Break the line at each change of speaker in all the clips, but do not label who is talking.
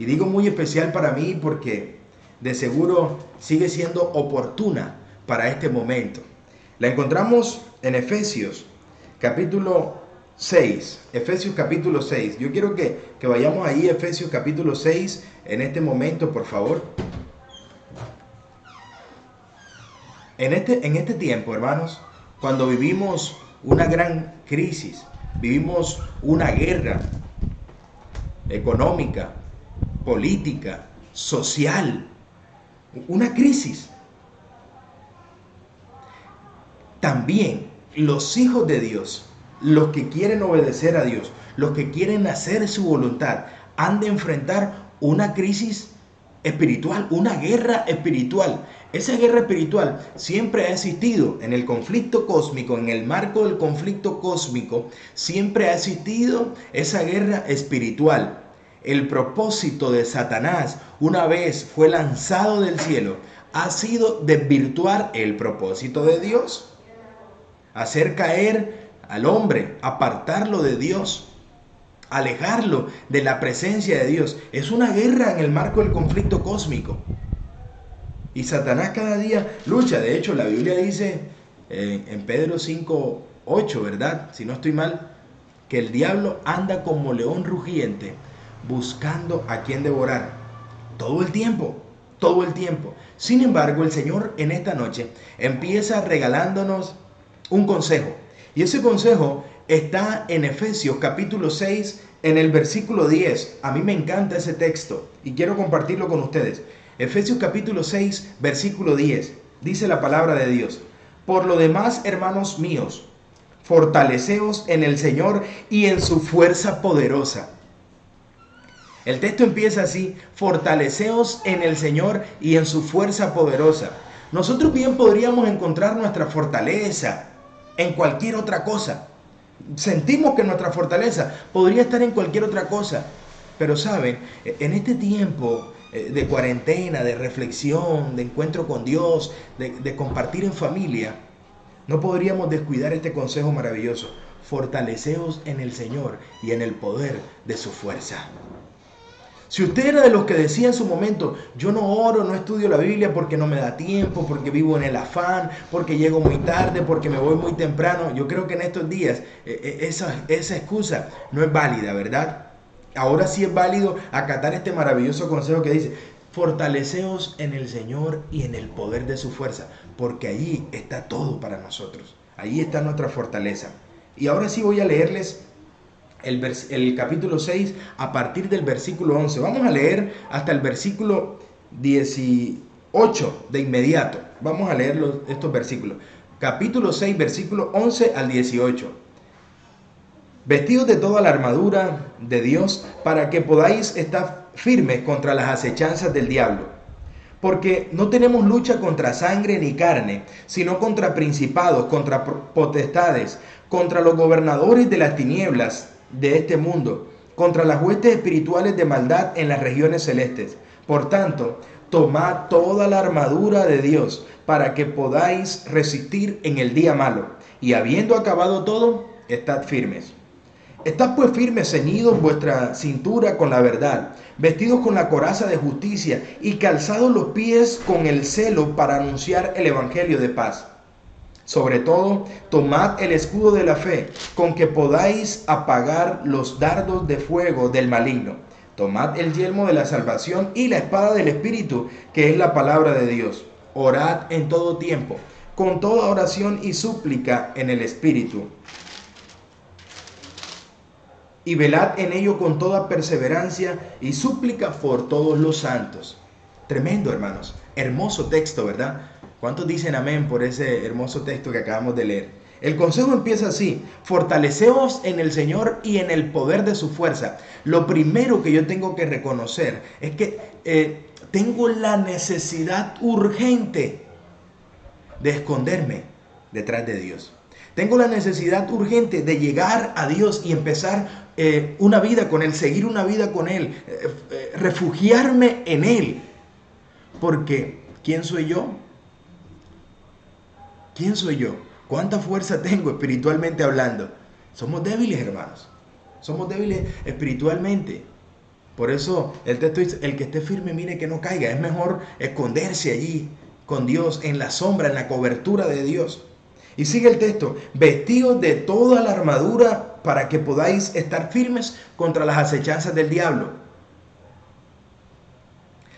Y digo muy especial para mí porque de seguro sigue siendo oportuna para este momento. La encontramos en Efesios capítulo 6. Efesios capítulo 6. Yo quiero que vayamos ahí, Efesios capítulo 6, en este momento, por favor. En este tiempo, hermanos, cuando vivimos una gran crisis, vivimos una guerra económica, política, social, una crisis. También los hijos de Dios, los que quieren obedecer a Dios, los que quieren hacer su voluntad, han de enfrentar una crisis espiritual, una guerra espiritual. Esa guerra espiritual siempre ha existido en el conflicto cósmico, en el marco del conflicto cósmico, siempre ha existido esa guerra espiritual. El propósito de Satanás, una vez fue lanzado del cielo, ha sido desvirtuar el propósito de Dios, hacer caer al hombre, apartarlo de Dios, alejarlo de la presencia de Dios. Es una guerra en el marco del conflicto cósmico. Y Satanás cada día lucha. De hecho, la Biblia dice en Pedro 5:8, ¿verdad? Si no estoy mal, que el diablo anda como león rugiente buscando a quien devorar. Todo el tiempo, todo el tiempo. Sin embargo, el Señor en esta noche empieza regalándonos un consejo. Y ese consejo está en Efesios capítulo 6, en el versículo 10. A mí me encanta ese texto y quiero compartirlo con ustedes. Efesios capítulo 6, versículo 10. Dice la palabra de Dios: por lo demás, hermanos míos, fortaleceos en el Señor y en su fuerza poderosa. El texto empieza así: fortaleceos en el Señor y en su fuerza poderosa. Nosotros bien podríamos encontrar nuestra fortaleza en cualquier otra cosa. Sentimos que nuestra fortaleza podría estar en cualquier otra cosa. Pero saben, en este tiempo de cuarentena, de reflexión, de encuentro con Dios, de compartir en familia, no podríamos descuidar este consejo maravilloso: fortaleceos en el Señor y en el poder de su fuerza. Si usted era de los que decía en su momento: yo no oro, no estudio la Biblia porque no me da tiempo, porque vivo en el afán, porque llego muy tarde, porque me voy muy temprano, yo creo que en estos días esa excusa no es válida, ¿verdad? Ahora sí es válido acatar este maravilloso consejo que dice: fortaleceos en el Señor y en el poder de su fuerza, porque allí está todo para nosotros, allí está nuestra fortaleza. Y ahora sí voy a leerles el capítulo 6 a partir del versículo 11. Vamos a leer hasta el versículo 18 de inmediato. Vamos a leer estos versículos. Capítulo 6, versículo 11 al 18. Vestidos de toda la armadura de Dios para que podáis estar firmes contra las acechanzas del diablo. Porque no tenemos lucha contra sangre ni carne, sino contra principados, contra potestades, contra los gobernadores de las tinieblas de este mundo, contra las huestes espirituales de maldad en las regiones celestes. Por tanto, tomad toda la armadura de Dios para que podáis resistir en el día malo, y habiendo acabado todo, estad firmes. Estad pues firmes, ceñidos vuestra cintura con la verdad, vestidos con la coraza de justicia y calzados los pies con el celo para anunciar el evangelio de paz. Sobre todo, tomad el escudo de la fe, con que podáis apagar los dardos de fuego del maligno. Tomad el yelmo de la salvación y la espada del Espíritu, que es la palabra de Dios. Orad en todo tiempo, con toda oración y súplica en el Espíritu. Y velad en ello con toda perseverancia y súplica por todos los santos. Tremendo, hermanos. Hermoso texto, ¿verdad? ¿Cuántos dicen amén por ese hermoso texto que acabamos de leer? El consejo empieza así: fortaleceos en el Señor y en el poder de su fuerza. Lo primero que yo tengo que reconocer es que tengo la necesidad urgente de esconderme detrás de Dios. Tengo la necesidad urgente de llegar a Dios y empezar una vida con Él, seguir una vida con Él, refugiarme en Él. Porque, ¿quién soy yo? ¿Quién soy yo? ¿Cuánta fuerza tengo espiritualmente hablando? Somos débiles, hermanos. Somos débiles espiritualmente. Por eso el texto dice, el que esté firme mire que no caiga. Es mejor esconderse allí con Dios, en la sombra, en la cobertura de Dios. Y sigue el texto, vestidos de toda la armadura para que podáis estar firmes contra las acechanzas del diablo.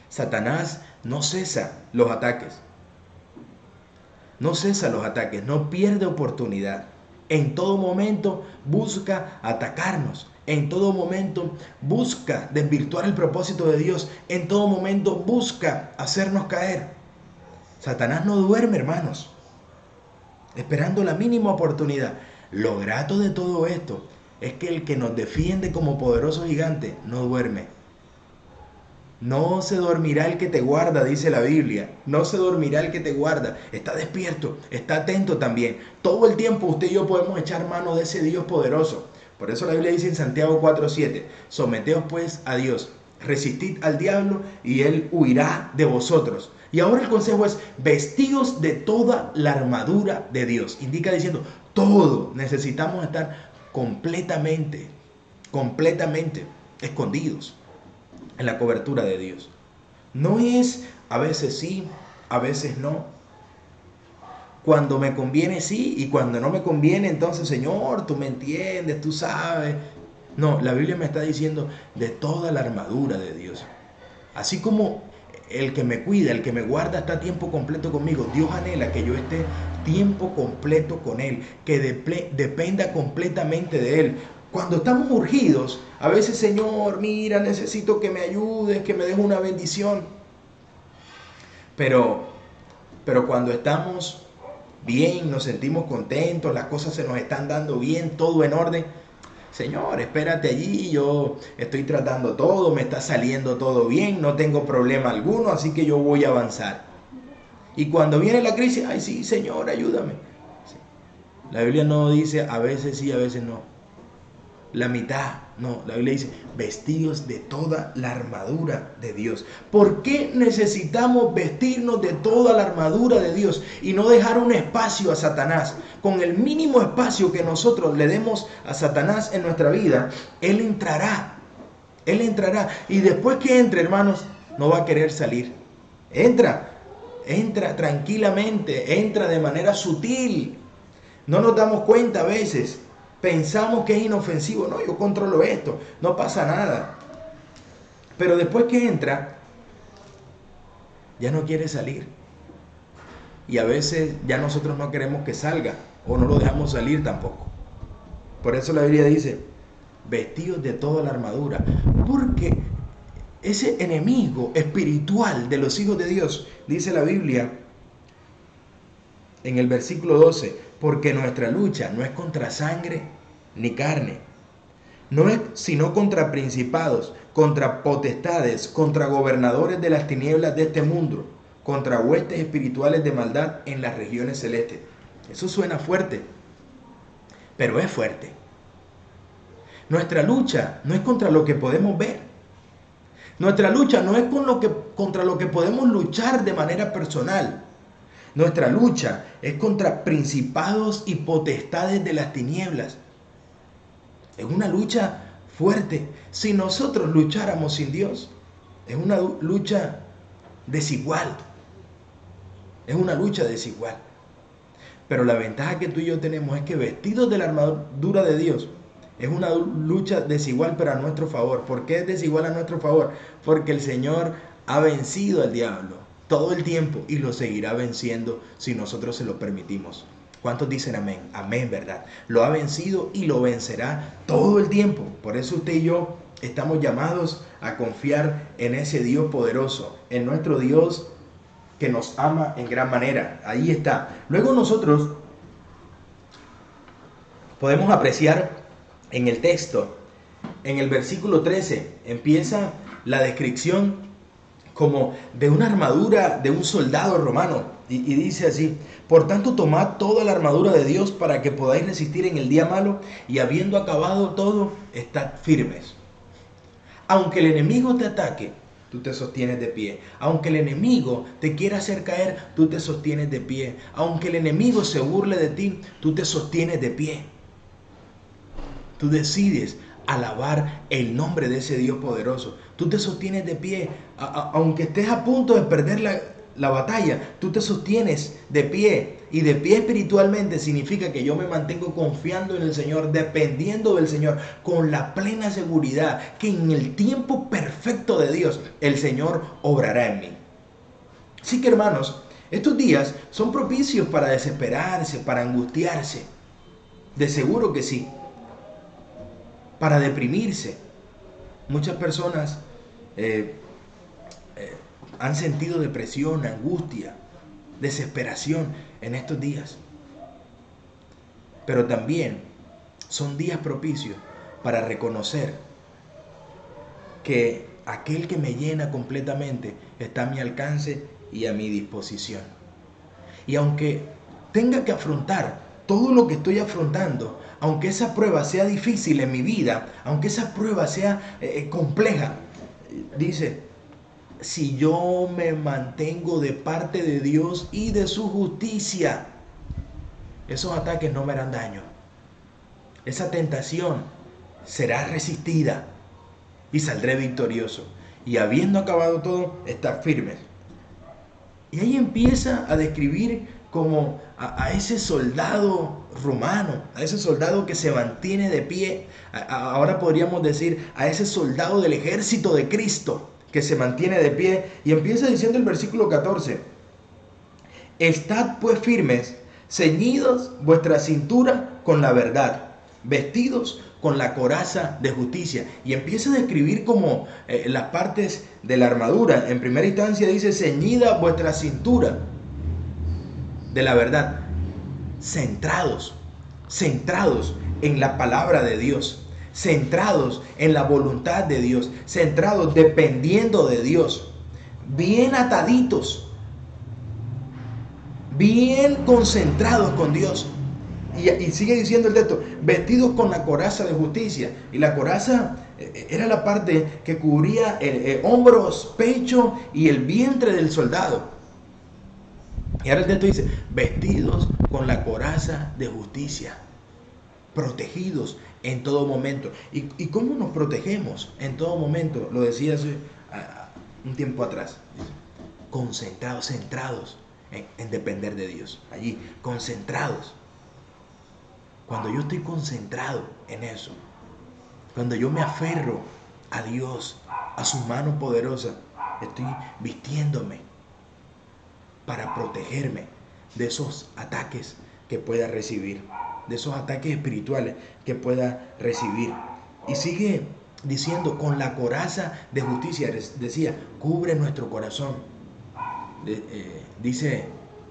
Satanás no cesa los ataques. No cesa los ataques, no pierde oportunidad. En todo momento busca atacarnos. En todo momento busca desvirtuar el propósito de Dios. En todo momento busca hacernos caer. Satanás no duerme, hermanos, esperando la mínima oportunidad. Lo grato de todo esto es que el que nos defiende como poderoso gigante no duerme. No se dormirá el que te guarda, dice la Biblia. No se dormirá el que te guarda. Está despierto, está atento también. Todo el tiempo usted y yo podemos echar mano de ese Dios poderoso. Por eso la Biblia dice en Santiago 4:7, someteos pues a Dios, resistid al diablo y él huirá de vosotros. Y ahora el consejo es, vestidos de toda la armadura de Dios. Indica diciendo, todo necesitamos estar completamente escondidos en la cobertura de Dios. No es a veces sí, a veces no. Cuando me conviene sí y cuando no me conviene, entonces Señor, tú me entiendes, tú sabes. No, la Biblia me está diciendo de toda la armadura de Dios. Así como el que me cuida, el que me guarda está a tiempo completo conmigo, Dios anhela que yo esté tiempo completo con Él, que dependa completamente de Él. Cuando estamos urgidos, a veces, Señor, mira, necesito que me ayudes, que me des una bendición. Pero cuando estamos bien, nos sentimos contentos, las cosas se nos están dando bien, todo en orden. Señor, espérate allí, yo estoy tratando todo, me está saliendo todo bien, no tengo problema alguno, así que yo voy a avanzar. Y cuando viene la crisis, ay sí, Señor, ayúdame. La Biblia no dice a veces sí, a veces no. La mitad, no, la Biblia dice, vestidos de toda la armadura de Dios. ¿Por qué necesitamos vestirnos de toda la armadura de Dios y no dejar un espacio a Satanás? Con el mínimo espacio que nosotros le demos a Satanás en nuestra vida, Él entrará. Él entrará. Y después que entre, hermanos, no va a querer salir. Entra tranquilamente, entra de manera sutil. No nos damos cuenta a veces. Pensamos que es inofensivo. No, yo controlo esto. No pasa nada. Pero después que entra, ya no quiere salir. Y a veces ya nosotros no queremos que salga. O no lo dejamos salir tampoco. Por eso la Biblia dice, vestidos de toda la armadura. Porque ese enemigo espiritual de los hijos de Dios, dice la Biblia en el versículo 12, porque nuestra lucha no es contra sangre ni carne, no es sino contra principados, contra potestades, contra gobernadores de las tinieblas de este mundo, contra huestes espirituales de maldad en las regiones celestes. Eso suena fuerte, pero es fuerte. Nuestra lucha no es contra lo que podemos ver. Nuestra lucha no es contra lo que podemos luchar de manera personal. Nuestra lucha es contra principados y potestades de las tinieblas. Es una lucha fuerte. Si nosotros lucháramos sin Dios, es una lucha desigual. Es una lucha desigual. Pero la ventaja que tú y yo tenemos es que vestidos de la armadura de Dios, es una lucha desigual pero a nuestro favor. ¿Por qué es desigual a nuestro favor? Porque el Señor ha vencido al diablo todo el tiempo y lo seguirá venciendo si nosotros se lo permitimos. ¿Cuántos dicen amén? Amén, ¿verdad? Lo ha vencido y lo vencerá todo el tiempo. Por eso usted y yo estamos llamados a confiar en ese Dios poderoso, en nuestro Dios que nos ama en gran manera. Ahí está. Luego nosotros podemos apreciar en el texto, en el versículo 13, empieza la descripción como de una armadura de un soldado romano. Y dice así, por tanto tomad toda la armadura de Dios para que podáis resistir en el día malo y habiendo acabado todo, estad firmes. Aunque el enemigo te ataque, tú te sostienes de pie. Aunque el enemigo te quiera hacer caer, tú te sostienes de pie. Aunque el enemigo se burle de ti, tú te sostienes de pie. Tú decides alabar el nombre de ese Dios poderoso. Tú te sostienes de pie, aunque estés a punto de perder la batalla, tú te sostienes de pie. Y de pie espiritualmente significa que yo me mantengo confiando en el Señor, dependiendo del Señor, con la plena seguridad que en el tiempo perfecto de Dios, el Señor obrará en mí. Así que, hermanos, estos días son propicios para desesperarse, para angustiarse. De seguro que sí. Para deprimirse. Muchas personas han sentido depresión, angustia, desesperación en estos días. Pero también son días propicios para reconocer que aquel que me llena completamente está a mi alcance y a mi disposición. Y aunque tenga que afrontar todo lo que estoy afrontando, aunque esa prueba sea difícil en mi vida, aunque esa prueba sea compleja, dice, si yo me mantengo de parte de Dios y de su justicia, esos ataques no me harán daño. Esa tentación será resistida y saldré victorioso. Y habiendo acabado todo, estar firmes. Y ahí empieza a describir como a ese soldado romano, a ese soldado que se mantiene de pie. Ahora podríamos decir a ese soldado del ejército de Cristo que se mantiene de pie. Y empieza diciendo el versículo 14: estad pues firmes, ceñidos vuestra cintura con la verdad, vestidos con la coraza de justicia. Y empieza a describir como las partes de la armadura. En primera instancia dice: ceñida vuestra cintura de la verdad, centrados en la palabra de Dios, centrados en la voluntad de Dios, centrados dependiendo de Dios, bien ataditos, bien concentrados con Dios. Y sigue diciendo el texto: vestidos con la coraza de justicia. Y la coraza era la parte que cubría hombros, pecho y el vientre del soldado. Y ahora el texto dice: vestidos con la coraza de justicia, protegidos en todo momento. ¿Y cómo nos protegemos en todo momento? Lo decía hace un tiempo atrás. Concentrados, centrados en depender de Dios. Allí, concentrados. Cuando yo estoy concentrado en eso, cuando yo me aferro a Dios, a su mano poderosa, estoy vistiéndome para protegerme de esos ataques que pueda recibir, de esos ataques espirituales que pueda recibir. Y sigue diciendo: con la coraza de justicia, decía, cubre nuestro corazón. Dice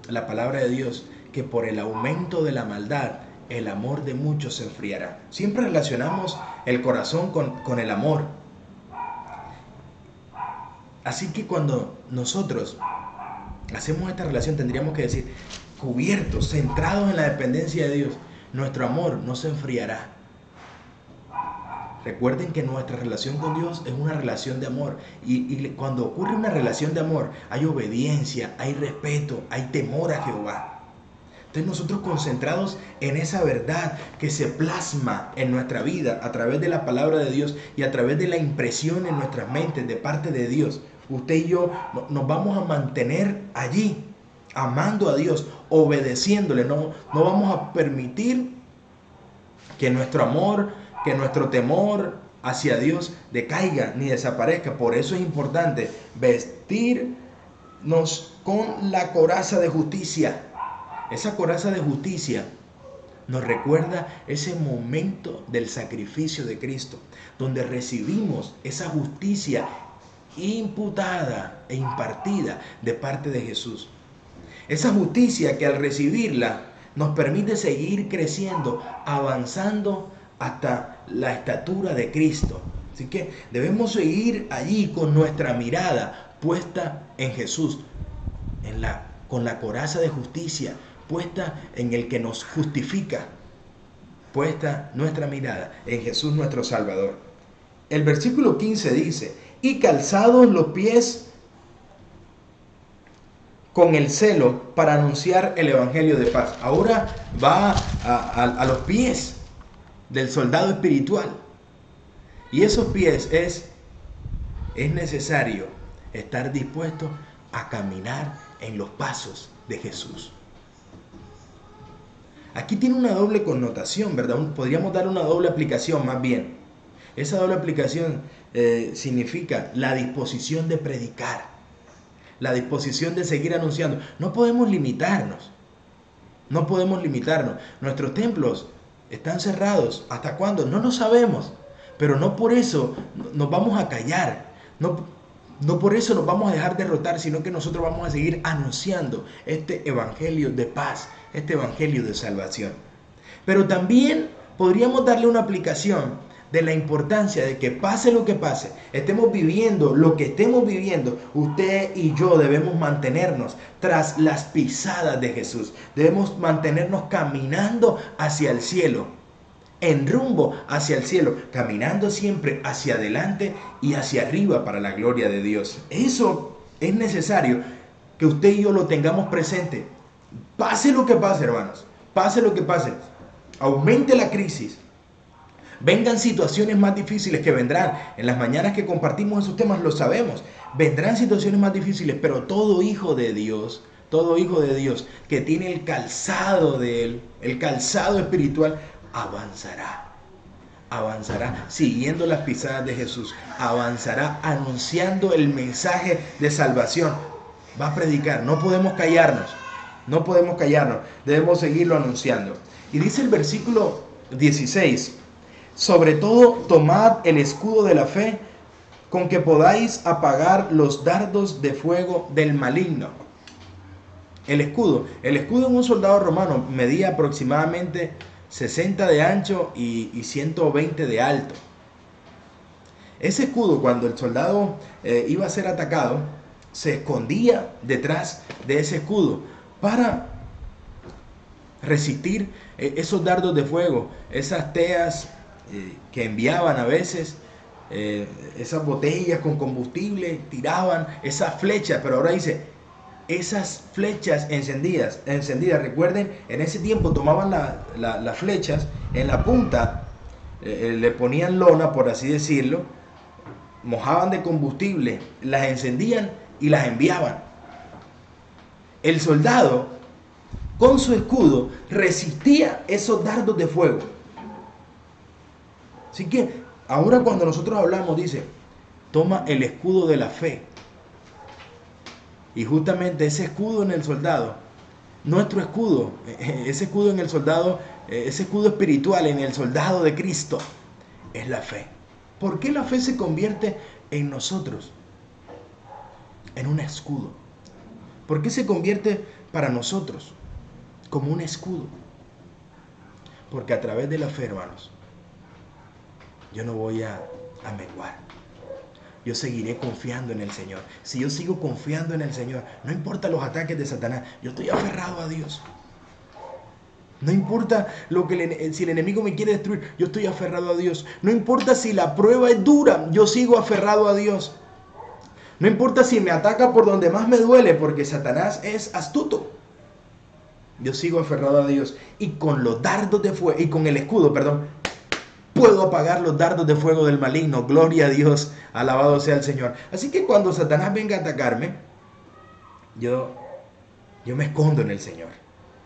la palabra de Dios que por el aumento de la maldad, el amor de muchos se enfriará. Siempre relacionamos el corazón con el amor. Así que cuando nosotros hacemos esta relación, tendríamos que decir: cubiertos, centrados en la dependencia de Dios, nuestro amor no se enfriará. Recuerden que nuestra relación con Dios es una relación de amor. Y cuando ocurre una relación de amor, hay obediencia, hay respeto, hay temor a Jehová. Entonces nosotros, concentrados en esa verdad que se plasma en nuestra vida a través de la palabra de Dios y a través de la impresión en nuestras mentes de parte de Dios, usted y yo nos vamos a mantener allí, amando a Dios, obedeciéndole. No vamos a permitir que nuestro amor, que nuestro temor hacia Dios decaiga ni desaparezca. Por eso es importante vestirnos con la coraza de justicia. Esa coraza de justicia nos recuerda ese momento del sacrificio de Cristo, donde recibimos esa justicia imputada e impartida de parte de Jesús. Esa justicia que al recibirla nos permite seguir creciendo, avanzando hasta la estatura de Cristo. Así que debemos seguir allí con nuestra mirada puesta en Jesús, con la coraza de justicia puesta en el que nos justifica, puesta nuestra mirada en Jesús nuestro Salvador. El versículo 15 dice: y calzados los pies con el celo para anunciar el evangelio de paz. Ahora va a los pies del soldado espiritual. Y esos pies es necesario estar dispuesto a caminar en los pasos de Jesús. Aquí tiene una doble connotación, ¿verdad? Podríamos dar una doble aplicación más bien. Esa doble aplicación significa la disposición de predicar, la disposición de seguir anunciando. No podemos limitarnos. No podemos limitarnos. Nuestros templos están cerrados. ¿Hasta cuándo? No lo sabemos. Pero no por eso nos vamos a callar. No por eso nos vamos a dejar derrotar, sino que nosotros vamos a seguir anunciando este evangelio de paz, este evangelio de salvación. Pero también podríamos darle una aplicación de la importancia de que pase lo que pase, estemos viviendo lo que estemos viviendo, usted y yo debemos mantenernos tras las pisadas de Jesús. Debemos mantenernos caminando hacia el cielo, en rumbo hacia el cielo, caminando siempre hacia adelante y hacia arriba para la gloria de Dios. Eso es necesario que usted y yo lo tengamos presente. Pase lo que pase, hermanos, pase lo que pase, aumente la crisis, vengan situaciones más difíciles que vendrán. En las mañanas que compartimos esos temas lo sabemos. Vendrán situaciones más difíciles, pero todo hijo de Dios que tiene el calzado de Él, el calzado espiritual, avanzará siguiendo las pisadas de Jesús, avanzará anunciando el mensaje de salvación. Va a predicar, no podemos callarnos, debemos seguirlo anunciando. Y dice el versículo 16, sobre todo tomad el escudo de la fe, con que podáis apagar los dardos de fuego del maligno. El escudo en un soldado romano medía aproximadamente 60 de ancho y 120 de alto. Ese escudo, cuando el soldado iba a ser atacado, se escondía detrás de ese escudo para resistir esos dardos de fuego, esas teas que enviaban a veces, esas botellas con combustible, tiraban esas flechas, pero ahora dice, esas flechas encendidas, recuerden, en ese tiempo tomaban las flechas, en la punta le ponían lona, por así decirlo, mojaban de combustible, las encendían y las enviaban. El soldado, con su escudo, resistía esos dardos de fuego. Así que ahora cuando nosotros hablamos, dice, toma el escudo de la fe. Y justamente ese escudo en el soldado, nuestro escudo, ese escudo en el soldado, ese escudo espiritual en el soldado de Cristo, es la fe. ¿Por qué la fe se convierte en nosotros en un escudo? ¿Por qué se convierte para nosotros como un escudo? Porque a través de la fe, hermanos, yo no voy a menguar. Yo seguiré confiando en el Señor. Si yo sigo confiando en el Señor, no importa los ataques de Satanás, yo estoy aferrado a Dios. No importa si el enemigo me quiere destruir, yo estoy aferrado a Dios. No importa si la prueba es dura, yo sigo aferrado a Dios. No importa si me ataca por donde más me duele, porque Satanás es astuto. Yo sigo aferrado a Dios. Y con los dardos de fuego, y con el escudo, puedo apagar los dardos de fuego del maligno. Gloria a Dios, alabado sea el Señor. Así que cuando Satanás venga a atacarme, yo me escondo en el Señor.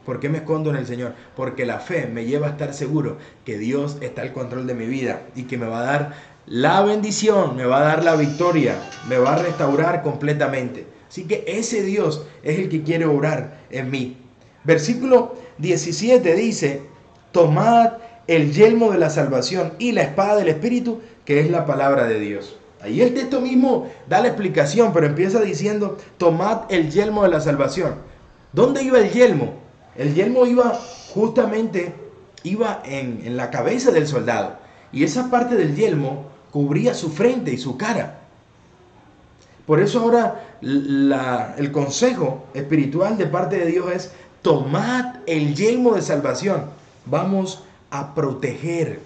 ¿Por qué me escondo en el Señor? Porque la fe me lleva a estar seguro que Dios está al control de mi vida y que me va a dar la bendición, me va a dar la victoria, me va a restaurar completamente. Así que ese Dios es el que quiere obrar en mí. Versículo 17 dice, tomad el yelmo de la salvación y la espada del Espíritu, que es la palabra de Dios. Ahí el texto mismo da la explicación, pero empieza diciendo, tomad el yelmo de la salvación. ¿Dónde iba el yelmo? El yelmo iba en la cabeza del soldado. Y esa parte del yelmo cubría su frente y su cara. Por eso ahora el consejo espiritual de parte de Dios es, tomad el yelmo de salvación. Vamos a proteger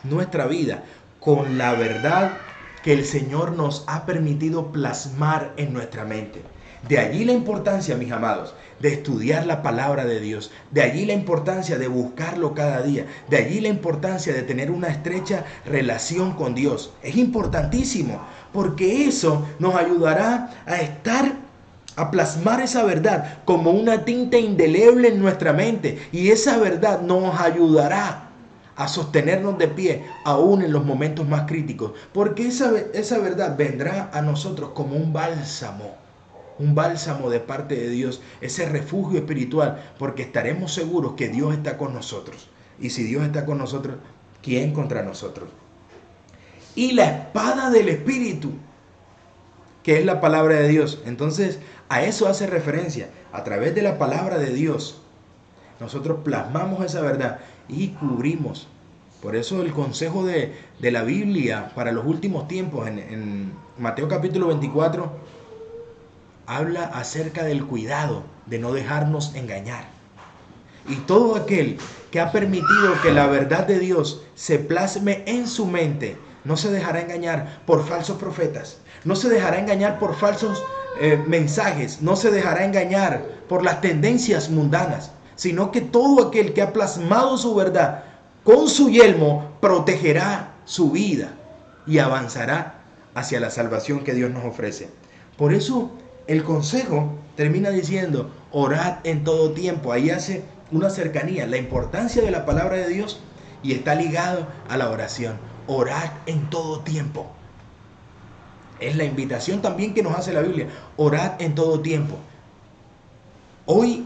nuestra vida con la verdad que el Señor nos ha permitido plasmar en nuestra mente. De allí la importancia, mis amados, de estudiar la palabra de Dios. De allí la importancia de buscarlo cada día. De allí la importancia de tener una estrecha relación con Dios. Es importantísimo, porque eso nos ayudará a plasmar esa verdad como una tinta indeleble en nuestra mente. Y esa verdad nos ayudará a sostenernos de pie aún en los momentos más críticos. Porque esa verdad vendrá a nosotros como un bálsamo de parte de Dios, ese refugio espiritual, porque estaremos seguros que Dios está con nosotros. Y si Dios está con nosotros, ¿quién contra nosotros? Y la espada del Espíritu, que es la palabra de Dios. Entonces, a eso hace referencia. A través de la palabra de Dios, nosotros plasmamos esa verdad y cubrimos. Por eso el consejo de la Biblia para los últimos tiempos, en Mateo capítulo 24, habla acerca del cuidado de no dejarnos engañar. Y todo aquel que ha permitido que la verdad de Dios se plasme en su mente, no se dejará engañar por falsos profetas, no se dejará engañar por falsos mensajes, no se dejará engañar por las tendencias mundanas, sino que todo aquel que ha plasmado su verdad con su yelmo protegerá su vida y avanzará hacia la salvación que Dios nos ofrece. Por eso el consejo termina diciendo, orad en todo tiempo. Ahí hace una cercanía, la importancia de la palabra de Dios, y está ligado a la oración. Orad en todo tiempo. Es la invitación también que nos hace la Biblia. Orad en todo tiempo. Hoy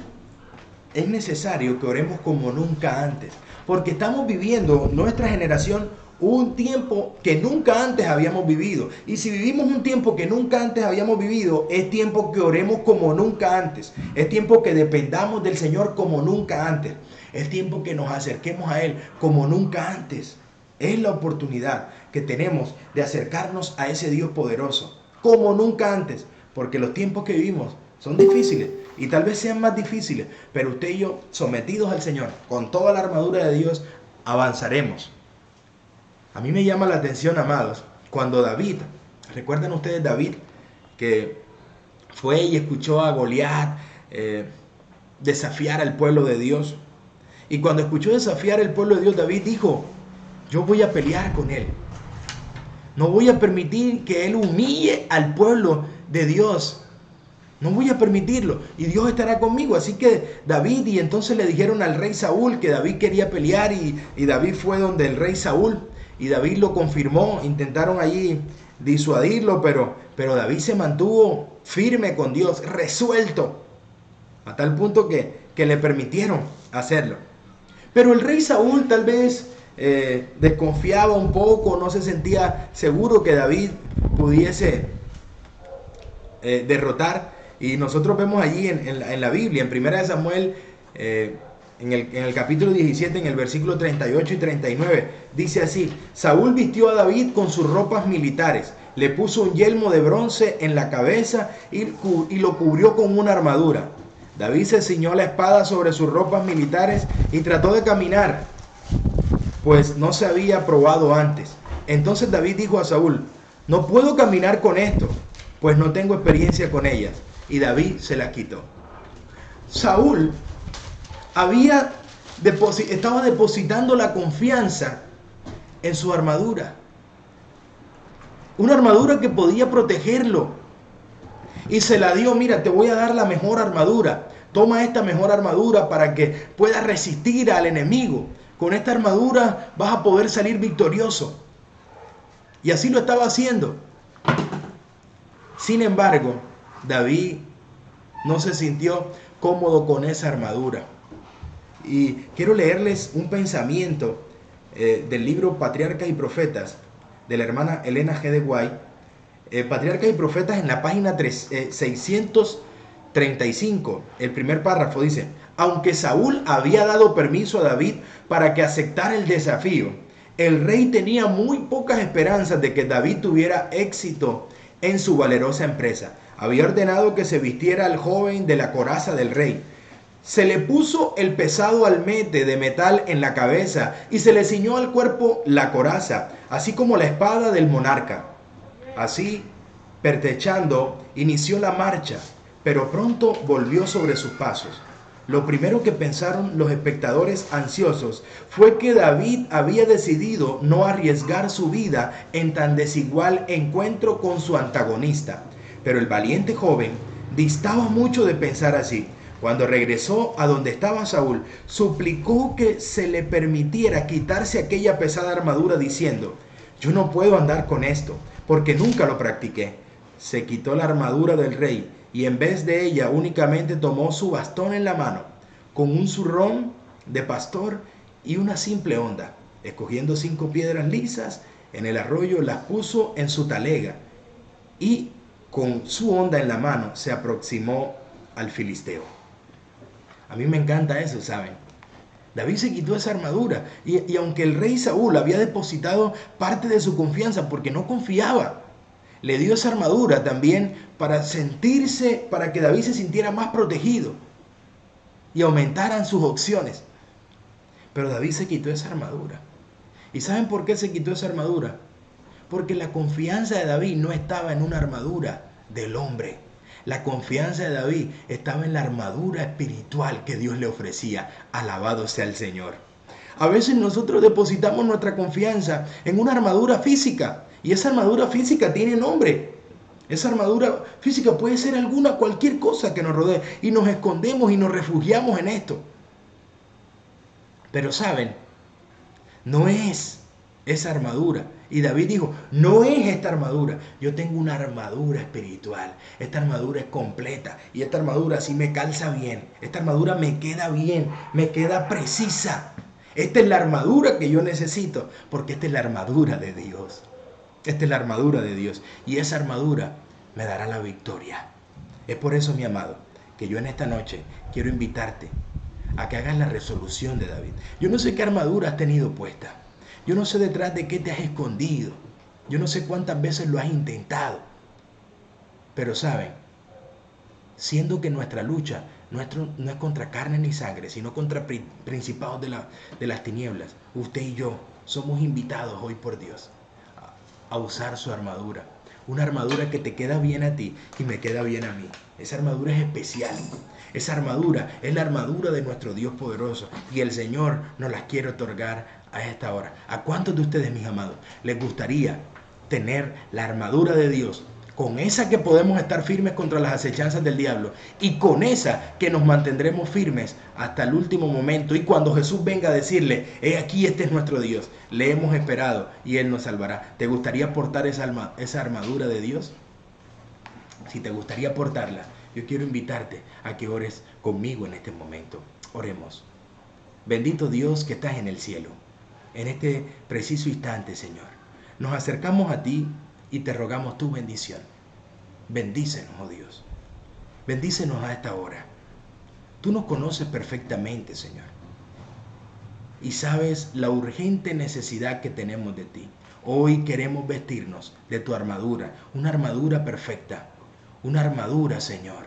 es necesario que oremos como nunca antes, porque estamos viviendo, nuestra generación, un tiempo que nunca antes habíamos vivido. Y si vivimos un tiempo que nunca antes habíamos vivido, es tiempo que oremos como nunca antes. Es tiempo que dependamos del Señor como nunca antes. Es tiempo que nos acerquemos a Él como nunca antes. Es la oportunidad que tenemos de acercarnos a ese Dios poderoso como nunca antes. Porque los tiempos que vivimos son difíciles y tal vez sean más difíciles, pero usted y yo, sometidos al Señor, con toda la armadura de Dios, avanzaremos. A mí me llama la atención, amados, cuando David, ¿recuerdan ustedes David? Que fue y escuchó a Goliat desafiar al pueblo de Dios. Y cuando escuchó desafiar al pueblo de Dios, David dijo, yo voy a pelear con él. No voy a permitir que él humille al pueblo de Dios. No voy a permitirlo. Y Dios estará conmigo. Así que David, y entonces le dijeron al rey Saúl que David quería pelear, y David fue donde el rey Saúl. Y David lo confirmó, intentaron allí disuadirlo, pero David se mantuvo firme con Dios, resuelto, a tal punto que le permitieron hacerlo. Pero el rey Saúl tal vez desconfiaba un poco, no se sentía seguro que David pudiese derrotar. Y nosotros vemos allí en la Biblia, en 1 Samuel, en el capítulo 17, en el versículo 38 y 39, dice así: Saúl vistió a David con sus ropas militares, le puso un yelmo de bronce en la cabeza y lo cubrió con una armadura. David se ciñó la espada sobre sus ropas militares y trató de caminar, pues no se había probado antes. Entonces David dijo a Saúl, no puedo caminar con esto, pues no tengo experiencia con ellas. Y David se las quitó. Saúl estaba depositando la confianza en su armadura. Una armadura que podía protegerlo. Y se la dio, mira, te voy a dar la mejor armadura. Toma esta mejor armadura para que puedas resistir al enemigo. Con esta armadura vas a poder salir victorioso. Y así lo estaba haciendo. Sin embargo, David no se sintió cómodo con esa armadura. Y quiero leerles un pensamiento del libro Patriarcas y Profetas de la hermana Elena G. de White. Patriarcas y Profetas, en la página 635, el primer párrafo dice: aunque Saúl había dado permiso a David para que aceptara el desafío, el rey tenía muy pocas esperanzas de que David tuviera éxito en su valerosa empresa. Había ordenado que se vistiera al joven de la coraza del rey. Se le puso el pesado almete de metal en la cabeza y se le ciñó al cuerpo la coraza, así como la espada del monarca. Así, pertrechando, inició la marcha, pero pronto volvió sobre sus pasos. Lo primero que pensaron los espectadores ansiosos fue que David había decidido no arriesgar su vida en tan desigual encuentro con su antagonista. Pero el valiente joven distaba mucho de pensar así. Cuando regresó a donde estaba Saúl, suplicó que se le permitiera quitarse aquella pesada armadura diciendo: yo no puedo andar con esto, porque nunca lo practiqué. Se quitó la armadura del rey y en vez de ella únicamente tomó su bastón en la mano, con un zurrón de pastor y una simple honda. Escogiendo 5 piedras lisas en el arroyo, las puso en su talega y con su honda en la mano se aproximó al filisteo. A mí me encanta eso, ¿saben? David se quitó esa armadura y aunque el rey Saúl había depositado parte de su confianza porque no confiaba, le dio esa armadura también para que David se sintiera más protegido y aumentaran sus opciones. Pero David se quitó esa armadura. ¿Y saben por qué se quitó esa armadura? Porque la confianza de David no estaba en una armadura del hombre. La confianza de David estaba en la armadura espiritual que Dios le ofrecía. Alabado sea el Señor. A veces nosotros depositamos nuestra confianza en una armadura física. Y esa armadura física tiene nombre. Esa armadura física puede ser cualquier cosa que nos rodee. Y nos escondemos y nos refugiamos en esto. Pero ¿saben? No es esa armadura. Y David dijo: no es esta armadura. Yo tengo una armadura espiritual. Esta armadura es completa. Y esta armadura sí me calza bien. Esta armadura me queda bien. Me queda precisa. Esta es la armadura que yo necesito. Porque esta es la armadura de Dios. Esta es la armadura de Dios. Y esa armadura me dará la victoria. Es por eso, mi amado, que yo en esta noche quiero invitarte a que hagas la resolución de David. Yo no sé qué armadura has tenido puesta. Yo no sé detrás de qué te has escondido. Yo no sé cuántas veces lo has intentado. Pero saben, siendo que nuestra lucha no es contra carne ni sangre, sino contra principados de las tinieblas, usted y yo somos invitados hoy por Dios a usar su armadura. Una armadura que te queda bien a ti y me queda bien a mí. Esa armadura es especial. Esa armadura es la armadura de nuestro Dios poderoso. Y el Señor nos las quiere otorgar a esta hora. ¿A cuántos de ustedes, mis amados, les gustaría tener la armadura de Dios? Con esa que podemos estar firmes contra las acechanzas del diablo. Y con esa que nos mantendremos firmes hasta el último momento. Y cuando Jesús venga a decirle: he aquí, este es nuestro Dios. Le hemos esperado y Él nos salvará. ¿Te gustaría portar esa armadura de Dios? Si te gustaría portarla, yo quiero invitarte a que ores conmigo en este momento. Oremos. Bendito Dios que estás en el cielo. En este preciso instante, Señor, nos acercamos a ti y te rogamos tu bendición. Bendícenos, oh Dios. Bendícenos a esta hora. Tú nos conoces perfectamente, Señor. Y sabes la urgente necesidad que tenemos de ti. Hoy queremos vestirnos de tu armadura, una armadura perfecta. Una armadura, Señor,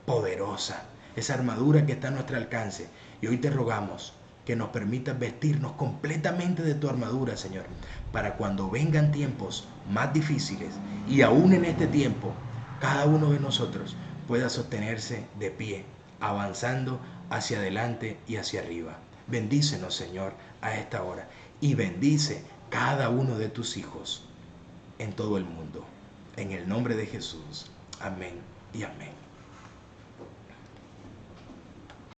poderosa. Esa armadura que está a nuestro alcance. Y hoy te rogamos que nos permitas vestirnos completamente de tu armadura, Señor, para cuando vengan tiempos más difíciles y aún en este tiempo, cada uno de nosotros pueda sostenerse de pie, avanzando hacia adelante y hacia arriba. Bendícenos, Señor, a esta hora y bendice cada uno de tus hijos en todo el mundo. En el nombre de Jesús. Amén y amén.